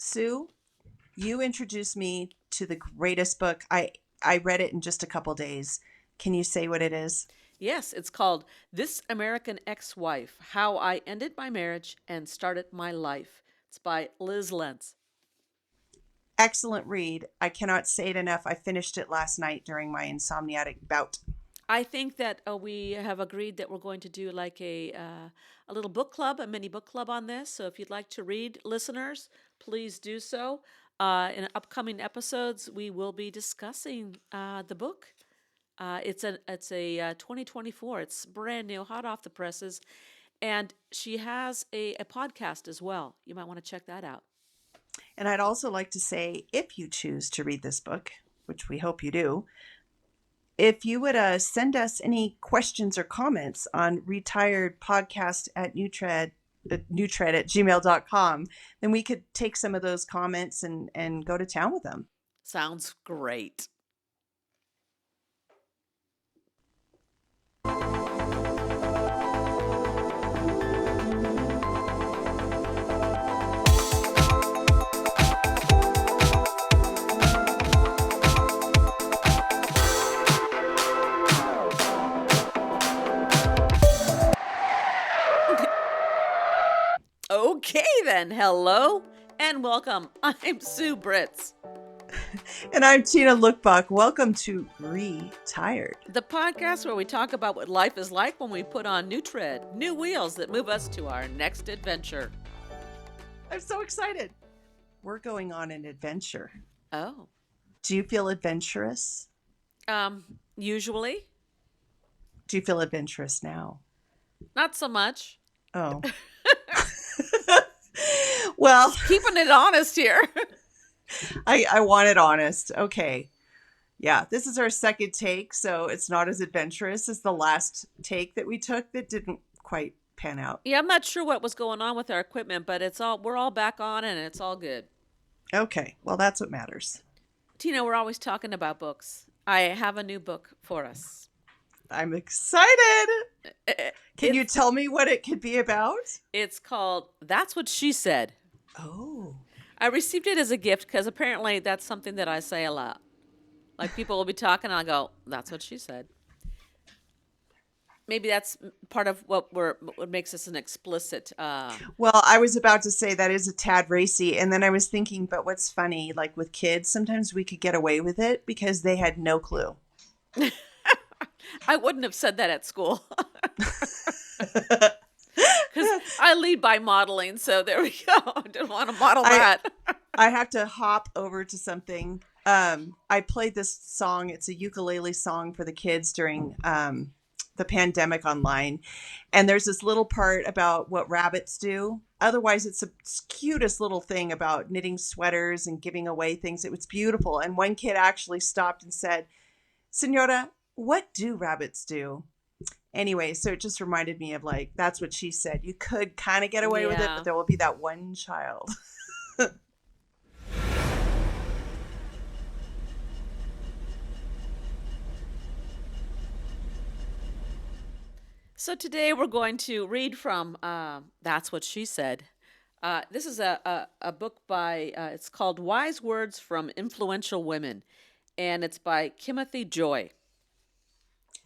Sue, you introduced me to the greatest book. I read it in just a couple days. Can you say what it is? Yes, it's called This American Ex-Wife: How I Ended My Marriage and Started My Life. It's by Lenz. Excellent read. I cannot say it enough. I finished it last night during my insomniatic bout. I think that we have agreed that we're going to do like a little book club, a mini book club on this. So if you'd like to read, listeners, please do so. In upcoming episodes, we will be discussing the book. It's a 2024. It's brand new, hot off the presses, and she has a podcast as well. You might want to check that out. And I'd also like to say, if you choose to read this book, which we hope you do, if you would send us any questions or comments on retiredpodcast at newtred at gmail.com, then we could take some of those comments and go to town with them. Sounds great. Okay then, hello and welcome. I'm Sue Britz. And I'm Tina Lokkbakk. Welcome to Retired, the podcast where we talk about what life is like when we put on new tread, new wheels that move us to our next adventure. I'm so excited. We're going on an adventure. Oh. Do you feel adventurous? Usually. Do you feel adventurous now? Not so much. Oh. Well, keeping it honest here. I want it honest. Okay. Yeah, this is our second take, so it's not as adventurous as the last take that we took that didn't quite pan out. Yeah, I'm not sure what was going on with our equipment, but we're all back on and it's all good. Okay, well, that's what matters. Tina, we're always talking about books. I have a new book for us. I'm excited. Can you tell me what it could be about? It's called That's What She Said. Oh. I received it as a gift because apparently that's something that I say a lot. Like people will be talking and I'll go, that's what she said. Maybe that's part of what makes us an explicit. Well, I was about to say that is a tad racy. And then I was thinking, but what's funny, like with kids, sometimes we could get away with it because they had no clue. I wouldn't have said that at school. Because I lead by modeling, so there we go. I didn't want to model that. I have to hop over to something. I played this song. It's a ukulele song for the kids during the pandemic online. And there's this little part about what rabbits do. Otherwise, it's the cutest little thing about knitting sweaters and giving away things. It was beautiful. And one kid actually stopped and said, "Senora, what do rabbits do?" Anyway, so it just reminded me of like, that's what she said. You could kind of get away with it, but there will be that one child. So today we're going to read from That's What She Said. This is a book by, it's called Wise Words from Influential Women, and it's by Timothy Joy.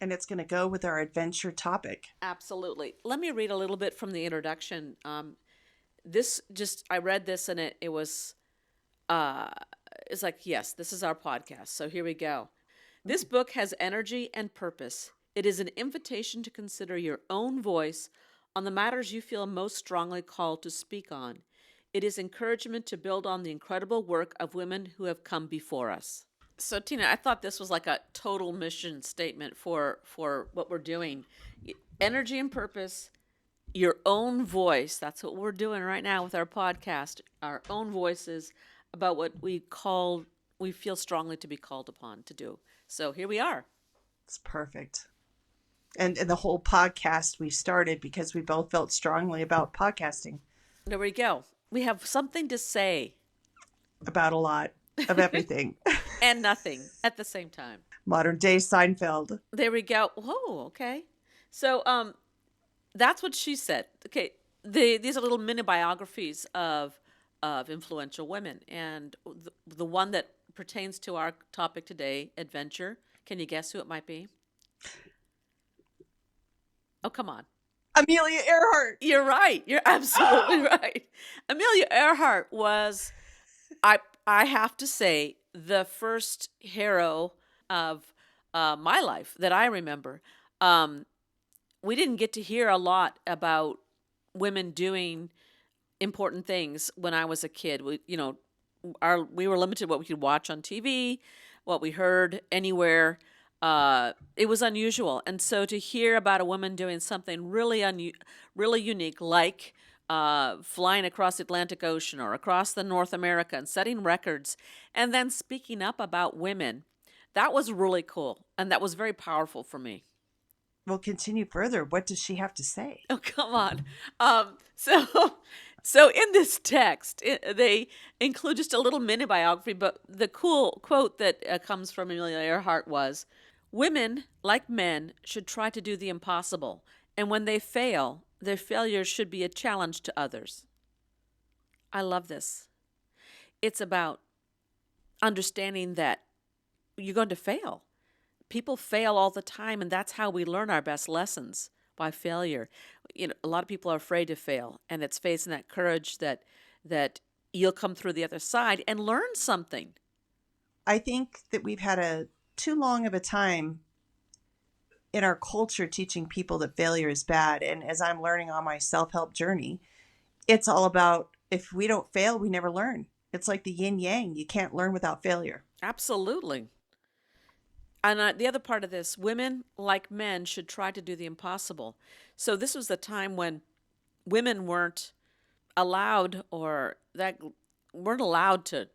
And it's going to go with our adventure topic. Absolutely. Let me read a little bit from the introduction. I read this and it was, it's like, yes, this is our podcast. So here we go. This book has energy and purpose. It is an invitation to consider your own voice on the matters you feel most strongly called to speak on. It is encouragement to build on the incredible work of women who have come before us. So, Tina, I thought this was like a total mission statement for what we're doing. Energy and purpose, your own voice. That's what we're doing right now with our podcast. Our own voices about what we feel strongly to be called upon to do. So here we are. It's perfect. And the whole podcast we started because we both felt strongly about podcasting. There we go. We have something to say. About a lot of everything. And nothing at the same time. Modern day Seinfeld. There we go. Whoa, okay. So That's What She Said. Okay, these are little mini biographies of of influential women. And the one that pertains to our topic today, adventure. Can you guess who it might be? Oh, come on. Amelia Earhart. You're right. You're absolutely right. Amelia Earhart was, I I have to say, the first hero of my life that I remember. Um, we didn't get to hear a lot about women doing important things when I was a kid. We were limited what we could watch on TV, what we heard anywhere. It was unusual, and so to hear about a woman doing something really unique, like flying across the Atlantic Ocean or across the North America and setting records, and then speaking up about women, that was really cool, and that was very powerful for me. We'll continue further. What does she have to say? Oh, come on. So, so in this text, they include just a little mini biography, but the cool quote that comes from Amelia Earhart was, "Women, like men, should try to do the impossible, and when they fail, their failure should be a challenge to others." I love this. It's about understanding that you're going to fail. People fail all the time, and that's how we learn our best lessons, by failure. A lot of people are afraid to fail, and it's facing that courage that you'll come through the other side and learn something. I think that we've had a too long of a time in our culture teaching people that failure is bad. And as I'm learning on my self-help journey, it's all about, if we don't fail, we never learn. It's like the yin yang. You can't learn without failure. Absolutely. And the other part of this, women, like men, should try to do the impossible. So this was the time when women weren't allowed, or that weren't allowed to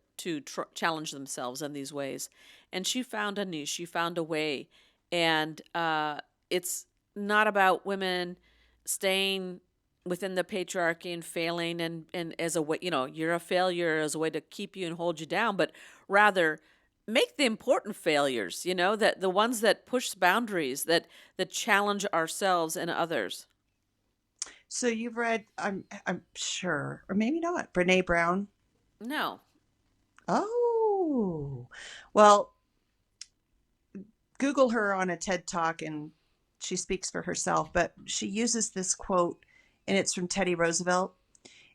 challenge themselves in these ways. And she found a niche. She found a way. And it's not about women staying within the patriarchy and failing and as a way, you're a failure as a way to keep you and hold you down, but rather make the important failures, that the ones that push boundaries, that challenge ourselves and others. So you've read, I'm sure, or maybe not, Brene Brown. No. Oh, well, Google her on a TED Talk and she speaks for herself, but she uses this quote, and it's from Teddy Roosevelt,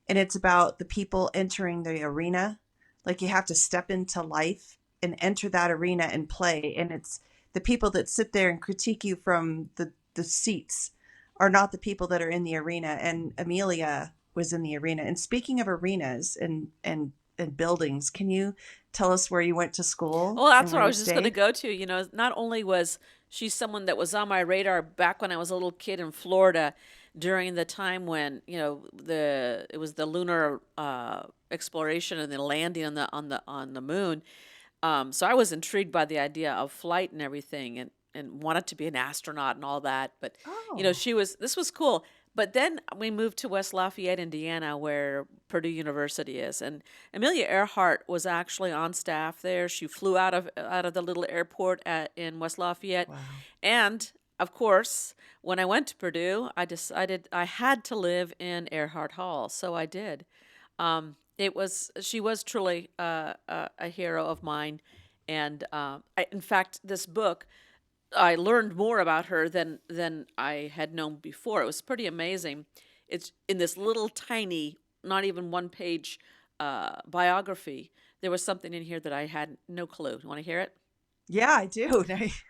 and it's about the people entering the arena. Like, you have to step into life and enter that arena and play. And it's the people that sit there and critique you from the seats are not the people that are in the arena. And Amelia was in the arena. And speaking of arenas and buildings, can you tell us where you went to school? Well, that's and what where I you was just going to stayed? go to. Not only was she someone that was on my radar back when I was a little kid in Florida during the time when, it was the lunar exploration and the landing on the moon. So I was intrigued by the idea of flight and everything, and wanted to be an astronaut and all that. But, Oh, this was cool. But then we moved to West Lafayette, Indiana, where Purdue University is. And Amelia Earhart was actually on staff there. She flew out of the little airport in West Lafayette. wow. And, of course, when I went to Purdue, I decided I had to live in Earhart Hall. So I did. She was truly a hero of mine. And in fact, this book, I learned more about her than I had known before. It was pretty amazing. It's in this little tiny, not even one page biography. There was something in here that I had no clue. You want to hear it? Yeah, I do.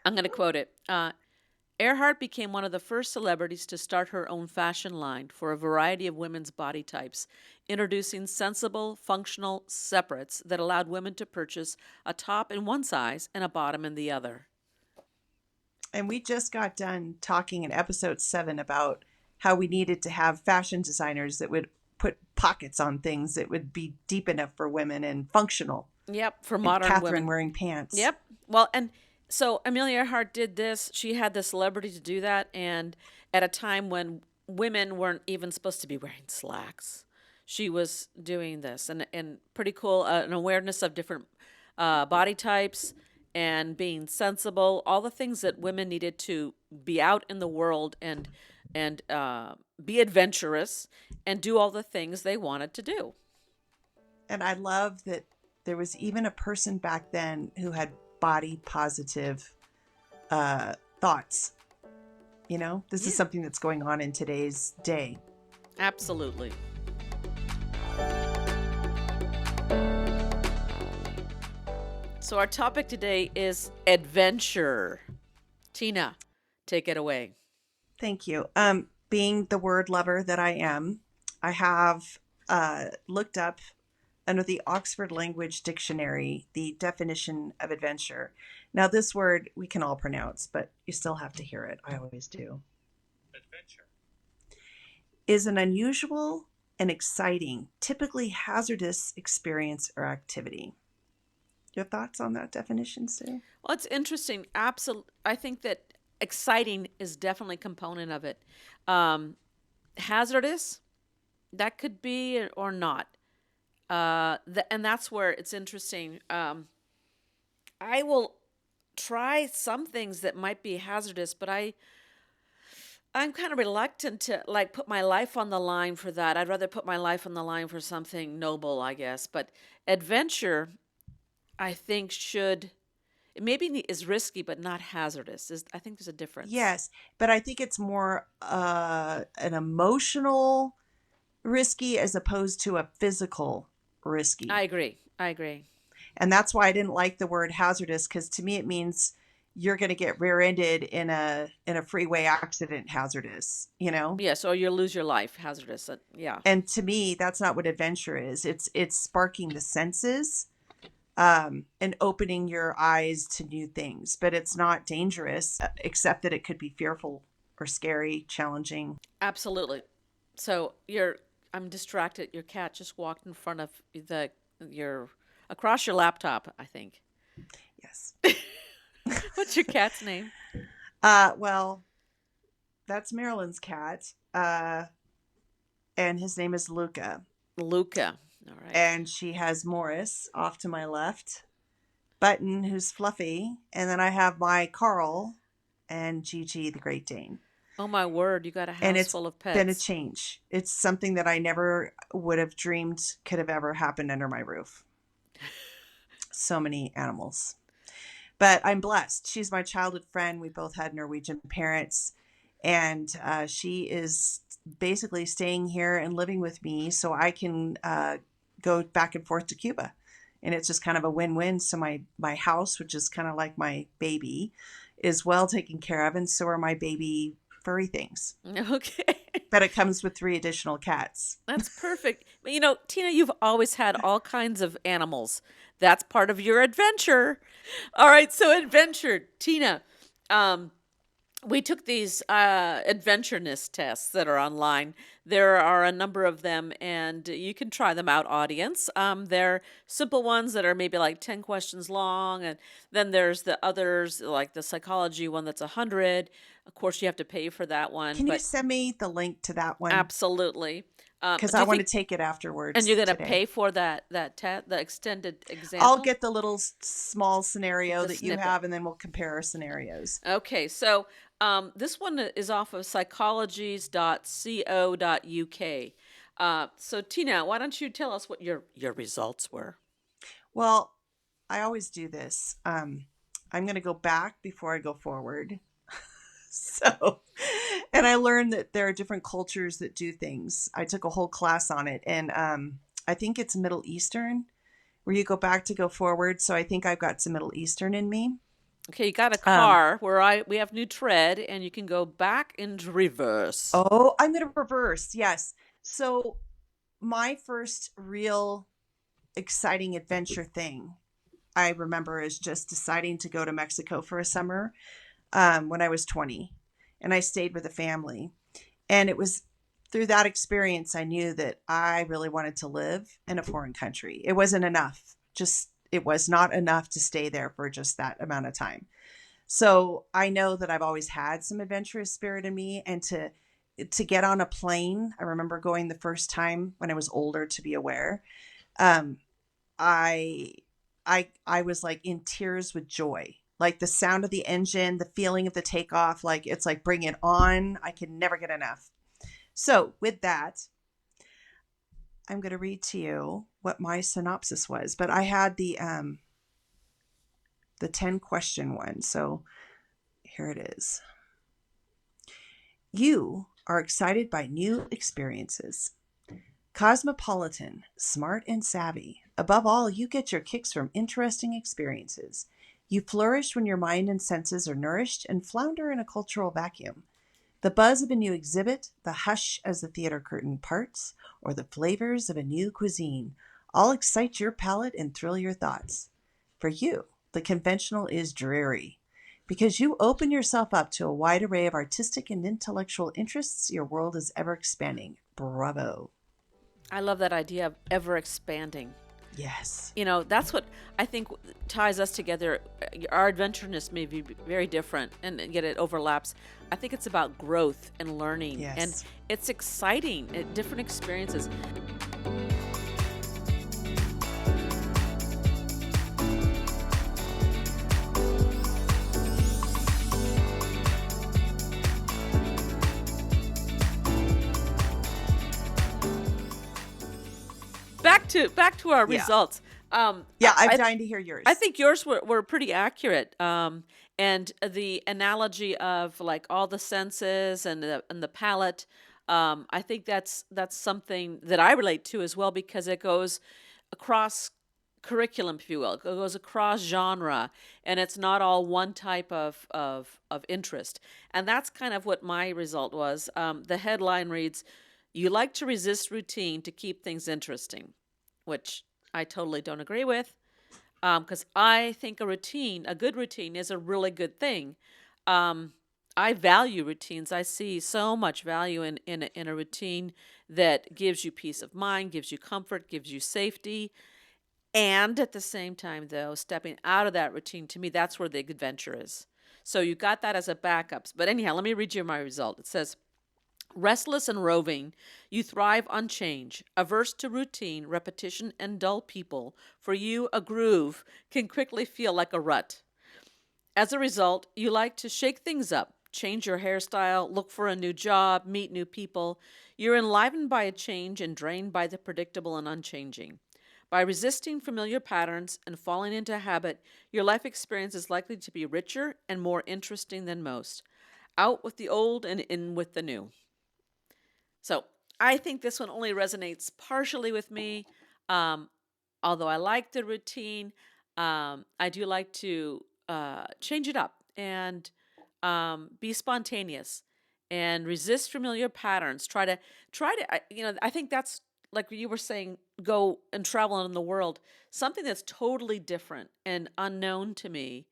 I'm going to quote it. Earhart became one of the first celebrities to start her own fashion line for a variety of women's body types, introducing sensible, functional separates that allowed women to purchase a top in one size and a bottom in the other. And we just got done talking in episode 7 about how we needed to have fashion designers that would put pockets on things that would be deep enough for women and functional. Yep, for And modern Catherine women. wearing pants. Yep. Well, and so Amelia Earhart did this. She had the celebrity to do that, and at a time when women weren't even supposed to be wearing slacks, she was doing this, and pretty cool. An awareness of different body types and being sensible, all the things that women needed to be out in the world and be adventurous and do all the things they wanted to do. And I love that there was even a person back then who had body positive thoughts. You know, this is Yeah, something that's going on in today's day. absolutely. So our topic today is adventure. Tina, take it away. Thank you. Being the word lover that I am, I have looked up under the Oxford Language Dictionary the definition of adventure. Now, this word we can all pronounce, but you still have to hear it. I always do. Adventure is an unusual and exciting, typically hazardous experience or activity. Your thoughts on that definition, Sue? Well, it's interesting. Absolutely. I think that exciting is definitely a component of it. Hazardous, that could be or not. And that's where it's interesting. I will try some things that might be hazardous, but I'm kind of reluctant to like put my life on the line for that. I'd rather put my life on the line for something noble, I guess. But adventure, I think should it maybe is risky but not hazardous. I think there's a difference. Yes, but I think it's more an emotional risky as opposed to a physical I risky. agree. I agree. And that's why I didn't like the word hazardous, because to me it means you're going to get rear-ended in a freeway accident hazardous, you know? Yes, or you'll lose your life. Hazardous. Yeah. And to me that's not what adventure is. It's sparking the senses and opening your eyes to new things, but it's not dangerous except that it could be fearful or scary, challenging. Absolutely. So I'm distracted. Your cat just walked in front of your across your laptop, I think. Yes. What's your cat's name? Well, that's Marilyn's cat. And his name is Luca. Luca. All right. And she has Morris off to my left, Button, who's fluffy, and then I have my Carl and Gigi, the Great Dane. Oh my word, you got a And house it's full of been a pets. change. It's something that I never would have dreamed could have ever happened under my roof. So many animals. But I'm blessed. She's my childhood friend. We both had Norwegian parents. And she is basically staying here and living with me so I can go back and forth to Cuba. And it's just kind of a win-win. So my house, which is kind of like my baby, is well taken care of. And so are my baby furry things. Okay. But it comes with 3 additional cats. That's perfect. You know, Tina, you've always had all kinds of animals. That's part of your adventure. All right, so adventure. Tina, we took these adventureness tests that are online. There are a number of them, and you can try them out, audience. They're simple ones that are maybe like 10 questions long, and then there's the others, like the psychology one that's 100. Of course, you have to pay for that one, Can you but send me the link to that one? absolutely. Because Do I you want to think, take it afterwards and you're going to today. pay for the extended I'll example? get the little small scenario The that you snippet. have, and then we'll compare our scenarios. Okay, so this one is off of psychologies.co.uk. So Tina, why don't you tell us what your results were? Well, I always do this. I'm going to go back before I go forward. So, and I learned that there are different cultures that do things. I took a whole class on it, and I think it's Middle Eastern, where you go back to go forward. So I think I've got some Middle Eastern in me. Okay, you got a Um, car where we have new tread, and you can go back into reverse. oh, I'm going to reverse. Yes. So my first real exciting adventure thing I remember is just deciding to go to Mexico for a summer when I was 20, and I stayed with a family. And it was through that experience I knew that I really wanted to live in a foreign country. It wasn't enough. Just it was not enough to stay there for just that amount of time. So I know that I've always had some adventurous spirit in me, and to get on a plane. I remember going the first time when I was older to be aware. Um, I I was like in tears with joy. Like the sound of the engine, the feeling of the takeoff, like it's like bring it on. I can never get enough. So with that, I'm going to read to you what my synopsis was, but I had the 10 question one. So here it is. You are excited by new experiences. Cosmopolitan, smart, and savvy. Above all, you get your kicks from interesting experiences. You flourish when your mind and senses are nourished and flounder in a cultural vacuum. The buzz of a new exhibit, the hush as the theater curtain parts, or the flavors of a new cuisine all excite your palate and thrill your thoughts. For you, the conventional is dreary. Because you open yourself up to a wide array of artistic and intellectual interests, your world is ever expanding. Bravo. I love that idea of ever expanding. Yes. That's what I think ties us together. Our adventureness may be very different, and yet it overlaps. I think it's about growth and learning, Yes. and it's exciting, different experiences. Back to our results. I'm dying to hear yours. I think yours were pretty accurate. And the analogy of like all the senses and the palate, I think that's something that I relate to as well, because it goes across curriculum, if you will. It goes across genre, and it's not all one type of interest. And that's kind of what my result was. The headline reads, "You like to resist routine to keep things interesting," which I totally don't agree with, because I think a good routine is a really good thing. I value routines. I see so much value in a routine that gives you peace of mind, gives you comfort, gives you safety. And at the same time, though, stepping out of that routine, to me, that's where the adventure is. So you got that as a backup. But anyhow, let me read you my result. It says, "Restless and roving, you thrive on change. Averse to routine, repetition, and dull people, for you a groove can quickly feel like a rut. As a result, you like to shake things up, change your hairstyle, look for a new job, meet new people. You're enlivened by a change and drained by the predictable and unchanging. By resisting familiar patterns and falling into habit, your life experience is likely to be richer and more interesting than most. Out with the old and in with the new." So I think this one only resonates partially with me. Um, Although I like the routine, I do like to change it up and be spontaneous and resist familiar patterns. I think that's like you were saying, go and travel in the world, something that's totally different and unknown to me.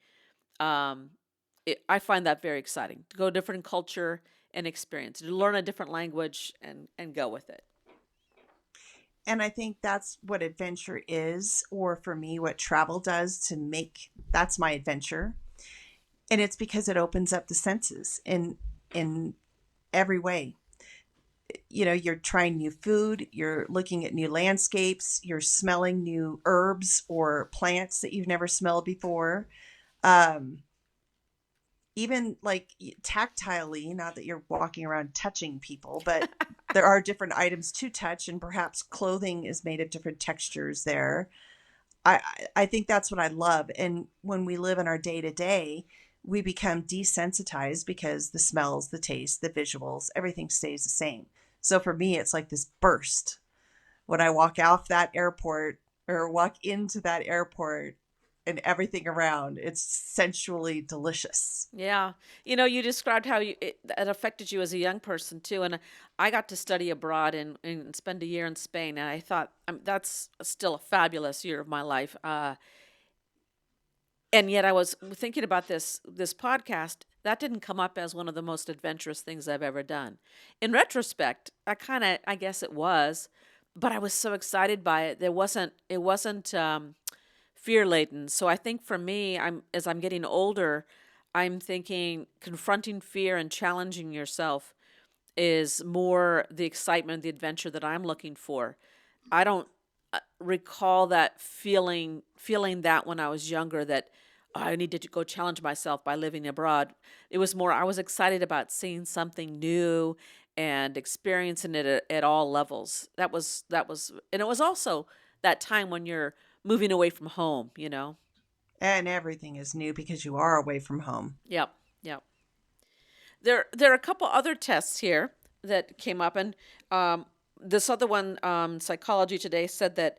Um, I find that very exciting to go a different culture and experience, to learn a different language and go with it. And I think that's what adventure is, or for me, what travel does to make that's my adventure. And it's because it opens up the senses in every way. You're trying new food, you're looking at new landscapes, you're smelling new herbs or plants that you've never smelled before. Um, Even like tactilely, not that you're walking around touching people, but there are different items to touch, and perhaps clothing is made of different textures there. I think that's what I love. And when we live in our day to day, we become desensitized because the smells, the taste, the visuals, everything stays the same. So for me, it's like this burst when I walk off that airport or walk into that airport and everything around. It's sensually delicious. Yeah. You described how it affected you as a young person too. And I got to study abroad and spend a year in Spain. And I thought that's still a fabulous year of my life. And yet I was thinking about this podcast. That didn't come up as one of the most adventurous things I've ever done. In retrospect, I guess it was, but I was so excited by it. It wasn't fear laden. So I think for me, as I'm getting older, I'm thinking confronting fear and challenging yourself is more the excitement, the adventure that I'm looking for. I don't recall that feeling that when I was younger, that I needed to go challenge myself by living abroad. It was more I was excited about seeing something new and experiencing it at all levels. And it was also that time when you're moving away from home, you know? And everything is new because you are away from home. Yep. Yep. There are a couple other tests here that came up, and this other one, Psychology Today, said that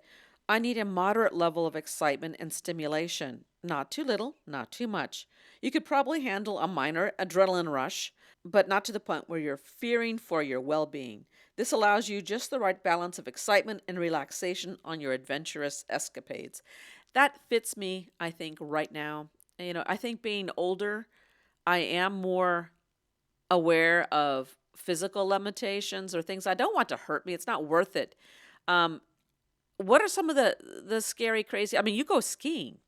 I need a moderate level of excitement and stimulation, not too little, not too much. You could probably handle a minor adrenaline rush, but not to the point where you're fearing for your well-being. This allows you just the right balance of excitement and relaxation on your adventurous escapades. That fits me, I think, right now. I think being older, I am more aware of physical limitations or things I don't want to hurt me. It's not worth it. Um, what are some of the scary, crazy? I mean, you go skiing.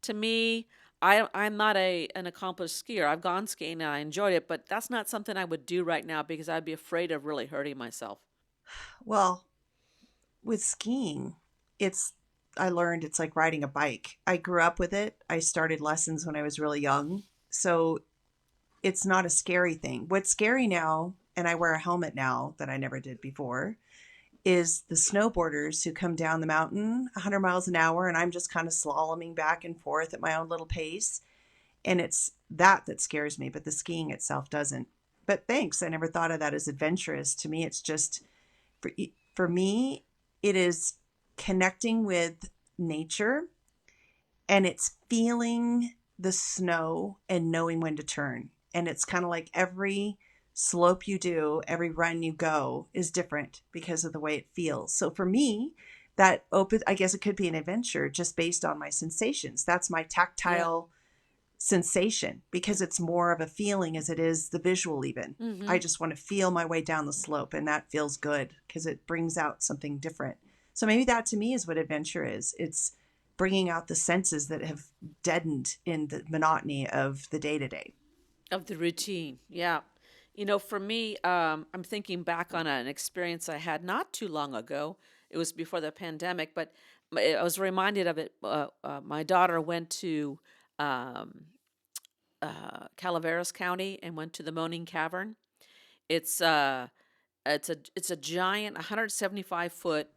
To me, I'm not an accomplished skier. I've gone skiing and I enjoyed it, but that's not something I would do right now because I'd be afraid of really hurting myself. Well, with skiing, I learned it's like riding a bike. I grew up with it. I started lessons when I was really young. So it's not a scary thing. What's scary now, and I wear a helmet now that I never did before, is the snowboarders who come down the mountain 100 miles an hour and I'm just kind of slaloming back and forth at my own little pace. And it's that scares me, but the skiing itself doesn't. But thanks. I never thought of that as adventurous. To me, it's just for, for me, it is connecting with nature and it's feeling the snow and knowing when to turn. And it's kind of like every slope you do, every run you go is different because of the way it feels. So for me, I guess it could be an adventure just based on my sensations. That's my Yeah. tactile sensation because it's more of a feeling as it is the visual even. I Mm-hmm. just want to feel my way down the slope and that feels good because it brings out something different. So maybe that to me is what adventure is. It's bringing out the senses that have deadened in the monotony of the day to day. Of the routine. Yeah. For me, I'm thinking back on an experience I had not too long ago. It was before the pandemic, but I was reminded of it. My daughter went to um, Calaveras County and went to the Moaning Cavern. It's it's a giant 175-foot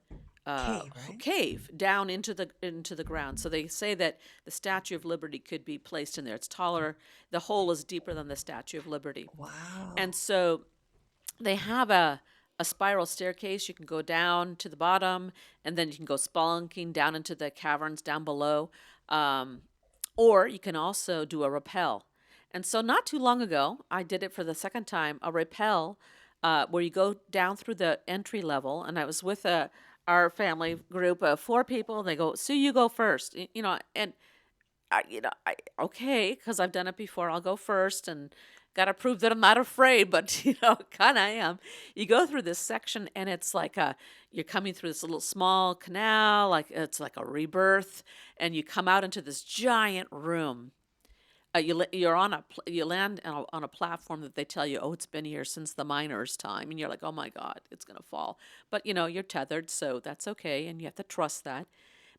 Cave, right? cave down into the ground. So they say that the Statue of Liberty could be placed in there. It's taller. The hole is deeper than the Statue of Liberty, and Wow. so they have a spiral staircase. You can go down to the bottom, and then you can go spelunking down into the caverns down below. Um, or you can also do a rappel. And so, not too long ago, I did it for the second time, a rappel, where you go down through the entry level. And I was with our family group of four people. They go, Sue, you go first. And okay, because I've done it before. I'll go first and got to prove that I'm not afraid, but kind of am. You go through this section and it's like you're coming through this little small canal, like it's like a rebirth, and you come out into this giant room. You land on a platform that they tell you, oh, it's been here since the miners' time, and you're like, oh my God, it's gonna fall. But you're tethered, so that's okay, and you have to trust that.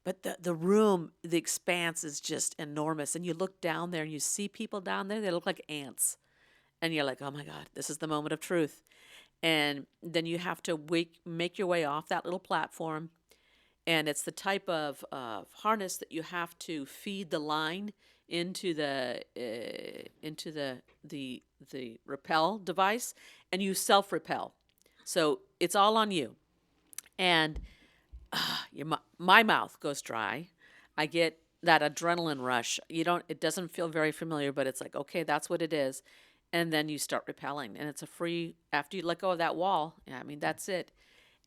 But the room, the expanse is just enormous. And you look down there and you see people down there, they look like ants. And you're like, oh my God, this is the moment of truth. And then you have to make your way off that little platform. And it's the type of harness that you have to feed the line into the rappel device, and you self repel. So it's all on you. And my mouth goes dry. I get that adrenaline rush. It doesn't feel very familiar, but it's like, okay, that's what it is. And then you start repelling, and it's after you let go of that wall. Yeah, I mean, that's it.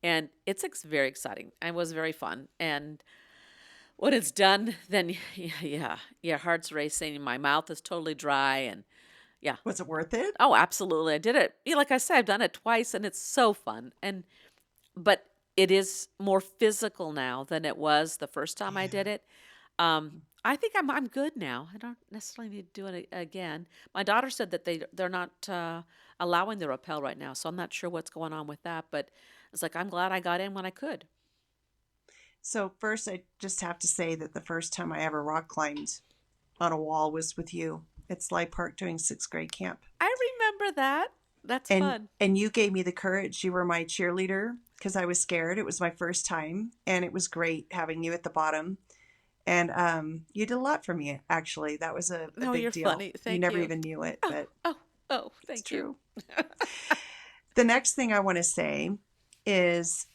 And it's very exciting. It was very fun. And when it's done, then yeah, your heart's racing. My mouth is totally dry. And yeah. Was it worth it? Oh, absolutely. I did it. Like I said, I've done it twice, and it's so fun. But it is more physical now than it was the first time I did Yeah. it. I think I'm good now. I don't necessarily need to do it again. My daughter said that they're not allowing the rappel right now, so I'm not sure what's going on with that. But it's like I'm glad I got in when I could. So first, I just have to say that the first time I ever rock climbed on a wall was with you at Sly Park doing sixth grade camp. I remember that. That's And fun. you gave me the courage. You were my cheerleader because I was scared. It was my first time, and it was great having you at the bottom. And you did a lot for me, actually. That was a No, big you're deal. funny. You Thank never you. even knew it, Oh, but oh, oh, it's thank you. true. The next thing I want to say is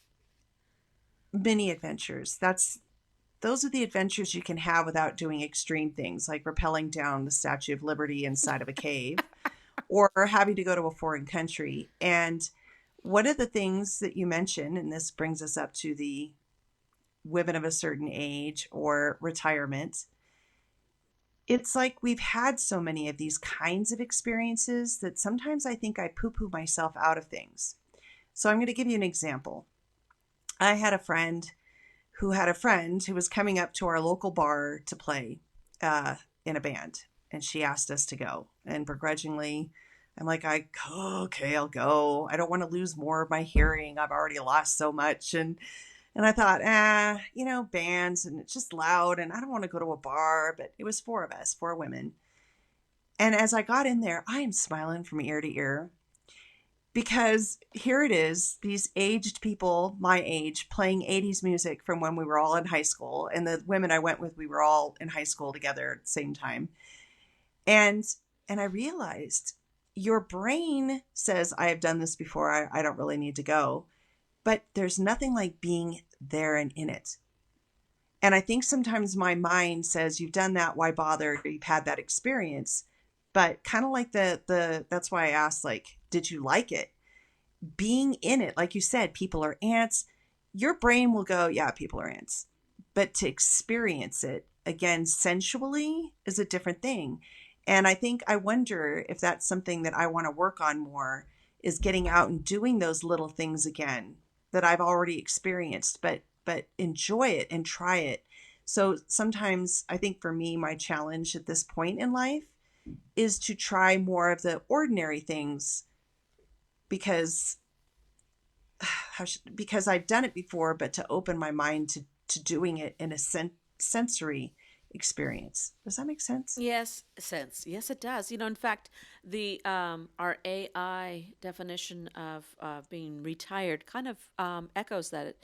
mini adventures. Those are the adventures you can have without doing extreme things like rappelling down the Statue of Liberty inside of a cave or having to go to a foreign country. And one of the things that you mentioned, and this brings us up to the women of a certain age or retirement, it's like we've had so many of these kinds of experiences that sometimes I think I poo poo myself out of things. So I'm going to give you an example. I had a friend who had a friend who was coming up to our local bar to play uh, in a band. And she asked us to go. And begrudgingly, I'm like, okay, I'll go. I don't want to lose more of my hearing. I've already lost so much. And I thought, bands and it's just loud and I don't want to go to a bar. But it was four of us, four women. And as I got in there, I am smiling from ear to ear because here it is, these aged people, my age, playing 80s music from when we were all in high school. And the women I went with, we were all in high school together at the same time. And I realized your brain says, I have done this before. I don't really need to go. But there's nothing like being there and in it. And I think sometimes my mind says, you've done that, why bother? You've had that experience. But kind of like that's why I asked, like, did you like it? Being in it, like you said, people are ants. Your brain will go, yeah, people are ants. But to experience it again sensually is a different thing. And I wonder if that's something that I want to work on more is getting out and doing those little things again that I've already experienced, but enjoy it and try it. So sometimes I think for me, my challenge at this point in life is to try more of the ordinary things because because I've done it before, but to open my mind to doing it in a sensory experience. Does that make sense? Yes, sense. Yes, it does. In fact, the our AI definition of being retired kind of echoes that.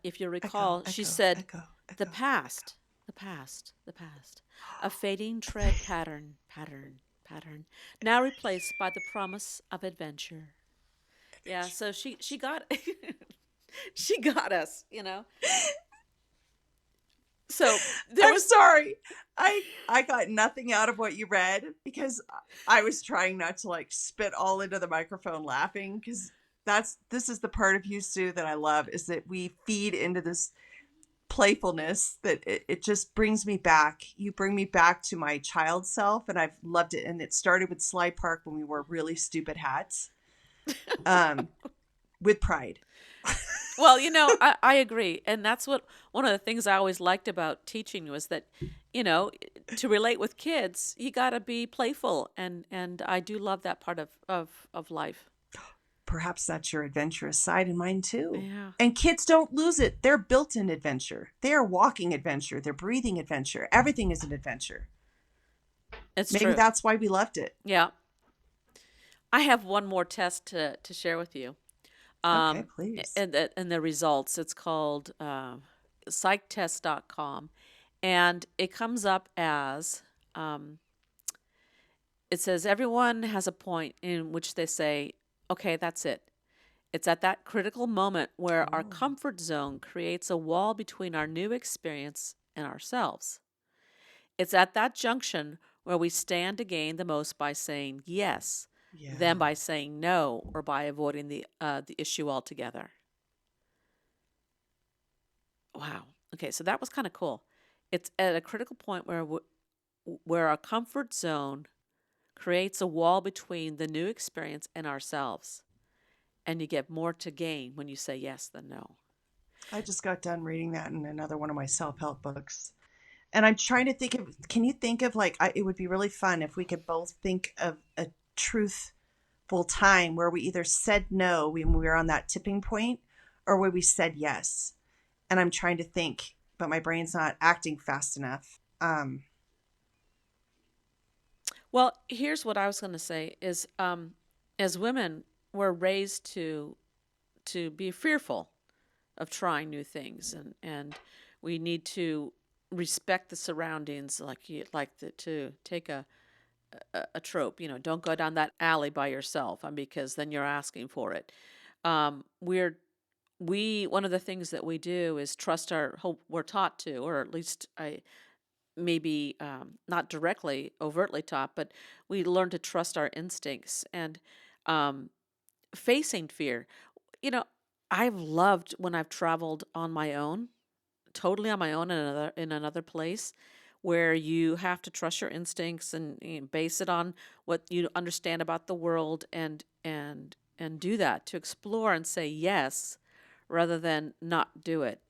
If you Echo, recall, she echo, said, echo, "The echo, echo. past, the past, the past, a fading tread pattern, pattern, pattern, now replaced by the promise of adventure." Yeah, so she got she got us. So there I'm was sorry. I got nothing out of what you read because I was trying not to like spit all into the microphone laughing because this is the part of you, Sue, that I love is that we feed into this playfulness that it just brings me back. You bring me back to my child self and I've loved it. And it started with Sly Park when we wore really stupid hats um, with pride. Well, I agree. And that's what one of the things I always liked about teaching was that, you know, to relate with kids, you got to be playful. And I do love that part of life. Perhaps that's your adventurous side and mine too. Yeah, And kids don't lose it. They're built in adventure. They are walking adventure. They're breathing adventure. Everything is an adventure. it's Maybe true. that's why we loved it. Yeah. I have one more test to share with you. Okay, Um, please. and the results. It's called psychtest.com. And it comes up as um, it says everyone has a point in which they say, okay, that's it. It's at that critical moment where our Oh, comfort zone creates a wall between our new experience and ourselves. It's at that junction where we stand to gain the most by saying yes, than yeah. by saying no or by avoiding the issue altogether. Wow. Okay, so that was kind of cool. It's at a critical point where our comfort zone creates a wall between the new experience and ourselves. And you get more to gain when you say yes than no. I just got done reading that in another one of my self help books. And I'm trying to think of, can you think of like, it would be really fun if we could both think of a truthful time where we either said no when we were on that tipping point or where we said yes. And I'm trying to think, but my brain's not acting fast enough. Well, here's what I was going to say is as women, we're raised to be fearful of trying new things, and we need to respect the surroundings, like you like to take a trope, don't go down that alley by yourself, because then you're asking for it. We one of the things that we do is trust our hope we're taught to, or at least I maybe not directly overtly taught, but we learn to trust our instincts and um, facing fear. You know, I've loved when I've traveled on my own, totally on my own in another place, where you have to trust your instincts and base it on what you understand about the world, and do that, to explore and say yes rather than not do it.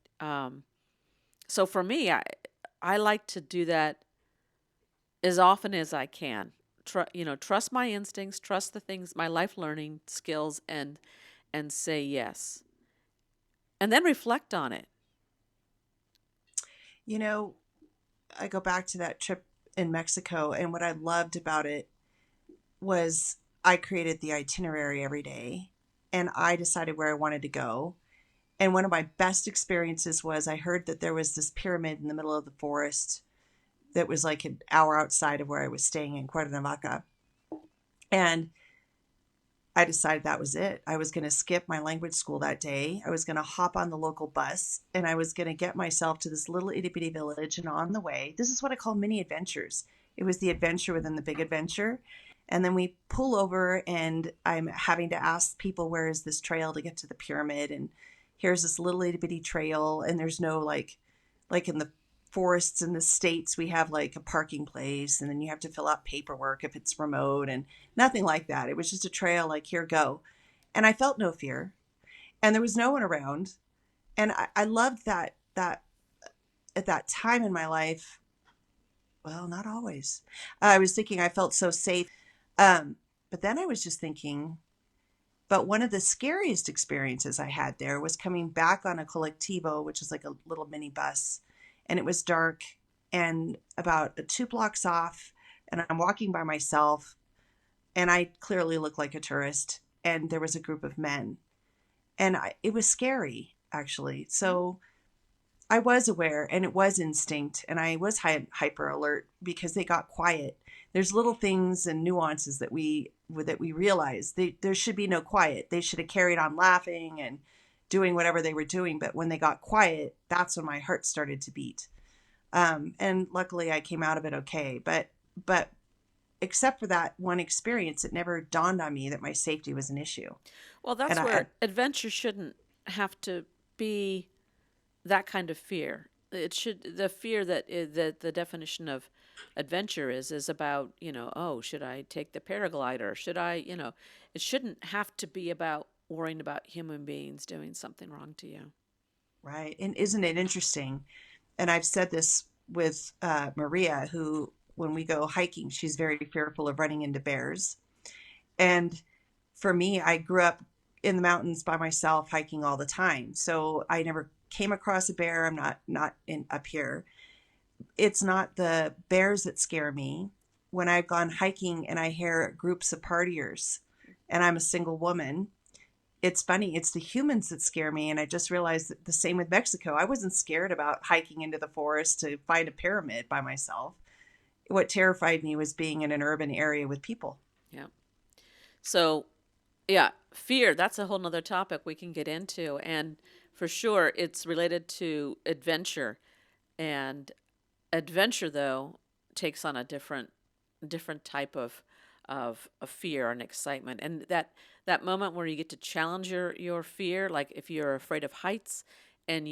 So for me, I like to do that as often as I can. Trust my instincts, trust the things, my life learning skills, and say yes, and then reflect on it. You know, I go back to that trip in Mexico, and what I loved about it was I created the itinerary every day, and I decided where I wanted to go. And one of my best experiences was I heard that there was this pyramid in the middle of the forest that was like an hour outside of where I was staying in Cuernavaca. And I decided that was it. I was going to skip my language school that day. I was going to hop on the local bus, and I was going to get myself to this little itty bitty village. And on the way, this is what I call mini adventures. It was the adventure within the big adventure. And then we pull over, and I'm having to ask people, where is this trail to get to the pyramid? And here's this little itty bitty trail. And there's no like in the forests in the States, we have like a parking place, and then you have to fill out paperwork if it's remote, and nothing like that. It was just a trail, like, here, go. And I felt no fear, and there was no one around. And I loved that at that time in my life. Well, not always. I was thinking I felt so safe. But then I was just thinking, but one of the scariest experiences I had there was coming back on a colectivo, which is like a little mini bus, and it was dark and about 2 blocks off, and I'm walking by myself, and I clearly look like a tourist, and there was a group of men, and it was scary, actually. So I was aware, and it was instinct, and I was hyper alert because they got quiet. There's little things and nuances that we realize. There should be no quiet. They should have carried on laughing and doing whatever they were doing. But when they got quiet, that's when my heart started to beat. And luckily, I came out of it okay. But except for that one experience, it never dawned on me that my safety was an issue. Well, that's And where adventure shouldn't have to be that kind of fear. It should the fear that the definition of adventure is about, oh, should I take the paraglider? Should I, it shouldn't have to be about worrying about human beings doing something wrong to you. right. And isn't it interesting? And I've said this with Maria, who, when we go hiking, she's very fearful of running into bears. And for me, I grew up in the mountains by myself hiking all the time. So I never came across a bear. I'm not in up here. It's not the bears that scare me. When I've gone hiking and I hear groups of partiers and I'm a single woman, it's funny, it's the humans that scare me. And I just realized that the same with Mexico. I wasn't scared about hiking into the forest to find a pyramid by myself. What terrified me was being in an urban area with people. Yeah. So, yeah, fear, that's a whole nother topic we can get into. And for sure, it's related to adventure. And adventure, though, takes on a different type of fear and excitement. And that moment where you get to challenge your fear, like if you're afraid of heights, and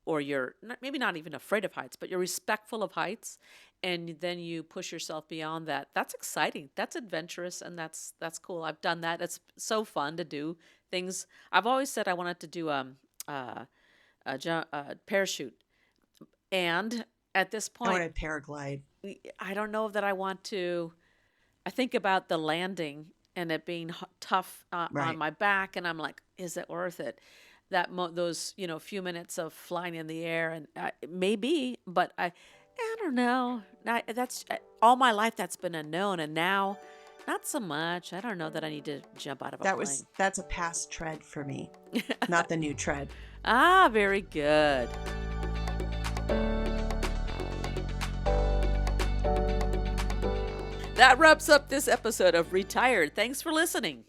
or you're maybe not even afraid of heights, but you're respectful of heights, and then you push yourself beyond that. That's exciting. That's adventurous, and that's cool. I've done that. It's so fun to do things. I've always said I wanted to do uh, a parachute, and at this I point, want to paraglide. I don't know that I want to. I think about the landing and it being tough on Right. my back, and I'm like, is it worth it? Those few minutes of flying in the air, and maybe, but I don't know. That's all my life. That's been unknown, and now Not so much. I don't know that I need to jump out of a plane. That's a past tread for me, not the new tread. Ah, very good. That wraps up this episode of Retired. Thanks for listening.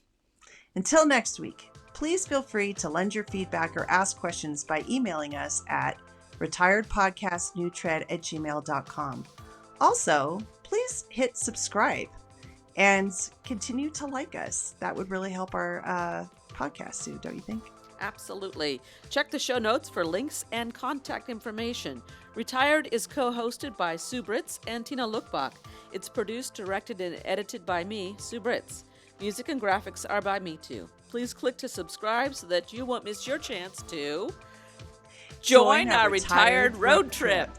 Until next week, please feel free to lend your feedback or ask questions by emailing us at retiredpodcastnewtread@gmail.com. Also, please hit subscribe and continue to like us. That would really help our podcast too, don't you think? Absolutely. Check the show notes for links and contact information. Retired is co-hosted by Sue Britz and Tina Lokkbakk. It's produced, directed, and edited by me, Sue Britz. Music and graphics are by me too. Please click to subscribe so that you won't miss your chance to join our retired road trip.